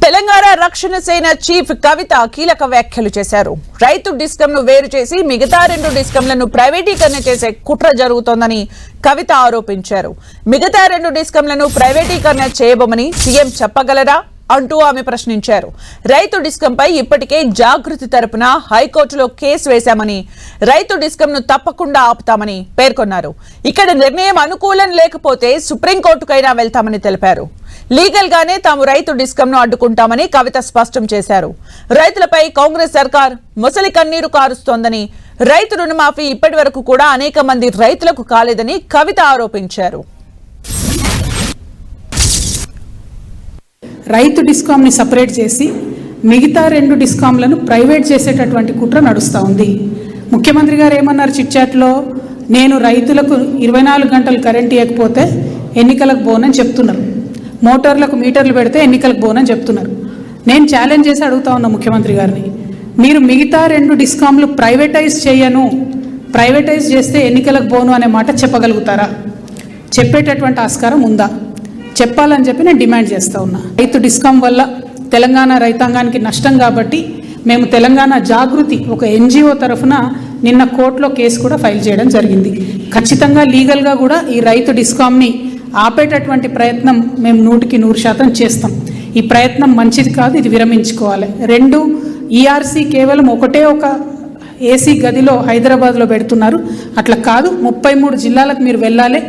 తెలంగాణ రక్షణ సేన చీఫ్ కవిత కీలక వ్యాఖ్యలు చేశారు. రైతు డిస్కంను వేరు చేసి మిగతా 2 డిస్కంలను ప్రైవేటీకరణ చేసే కుట్ర జరుగుతోందని కవిత ఆరోపించారు. మిగతా 2 డిస్కంలను ప్రైవేటీకరణ చేయబోమని సీఎం చెప్పగలరా అంటూ ఆమె ప్రశ్నించారు. రైతు డిస్కంపై ఇప్పటికే జాగృతి తరపున హైకోర్టులో కేసు వేశామని, రైతు డిస్కంను తప్పకుండా ఆపుతామని పేర్కొన్నారు. ఇక్కడ నిర్ణయం అనుకూలం లేకపోతే సుప్రీంకోర్టుకైనా వెళ్తామని తెలిపారు. లీగల్ గానే తాము రైతు డిస్కంను అడ్డుకుంటామని కవిత స్పష్టం చేశారు. రైతులపై కాంగ్రెస్ సర్కార్ ముసలి కన్నీరు కారుస్తోందని, రైతు రుణమాఫీ ఇప్పటి వరకు కూడా అనేక మంది రైతులకు కాలేదని కవిత ఆరోపించారు. రైతు డిస్కామ్ని సపరేట్ చేసి మిగతా 2 డిస్కామ్లను ప్రైవేట్ చేసేటటువంటి కుట్ర నడుస్తూ ఉంది. ముఖ్యమంత్రి గారు ఏమన్నారు చిట్చాట్లో, నేను రైతులకు 24 గంటలు కరెంట్ ఇవ్వకపోతే ఎన్నికలకు పోనని చెప్తున్నారు, మోటార్లకు మీటర్లు పెడితే ఎన్నికలకు పోనని చెప్తున్నారు. నేను ఛాలెంజ్ చేసి అడుగుతా ఉన్నా ముఖ్యమంత్రి గారిని, మీరు మిగతా 2 డిస్కామ్లు ప్రైవేటైజ్ చేయను, ప్రైవేటైజ్ చేస్తే ఎన్నికలకు పోను అనే మాట చెప్పగలుగుతారా? చెప్పేటటువంటి ఆస్కారం ఉందా? చెప్పాలని చెప్పి నేను డిమాండ్ చేస్తూ ఉన్నా. రైతు డిస్కామ్ వల్ల తెలంగాణ రైతాంగానికి నష్టం కాబట్టి మేము తెలంగాణ జాగృతి ఒక ఎన్జిఓ తరఫున నిన్న కోర్టులో కేసు కూడా ఫైల్ చేయడం జరిగింది. ఖచ్చితంగా లీగల్గా కూడా ఈ రైతు డిస్కామ్ని ఆపేటటువంటి ప్రయత్నం మేము 100% చేస్తాం. ఈ ప్రయత్నం మంచిది కాదు, ఇది విరమించుకోవాలి. 2 ఈఆర్సీ కేవలం ఒక ఏసీ గదిలో హైదరాబాద్లో పెడుతున్నారు, అట్లా కాదు. 33 జిల్లాలకు మీరు వెళ్ళాలి,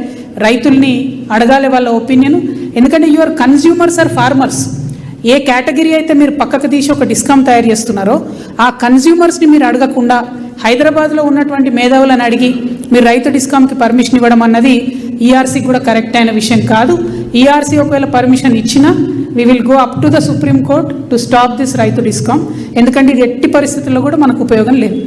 రైతుల్ని అడగాలి వాళ్ళ ఒపీనియన్. ఎందుకంటే యువర్ కన్జ్యూమర్స్ ఆర్ ఫార్మర్స్. ఏ కేటగిరీ అయితే మీరు పక్కకు తీసి ఒక డిస్కామ్ తయారు చేస్తున్నారో ఆ కన్జ్యూమర్స్ని మీరు అడగకుండా హైదరాబాద్లో ఉన్నటువంటి మేధావులను అడిగి మీరు రైతు డిస్కామ్కి పర్మిషన్ ఇవ్వడం అన్నది ఈఆర్సీ కూడా కరెక్ట్ అయిన విషయం కాదు. ఈఆర్సీ ఒకవేళ పర్మిషన్ ఇచ్చినా we will go up to the Supreme Court to stop this రైతు డిస్కామ్. ఎందుకంటే ఇది ఎట్టి పరిస్థితుల్లో కూడా మనకు ఉపయోగం లేదు.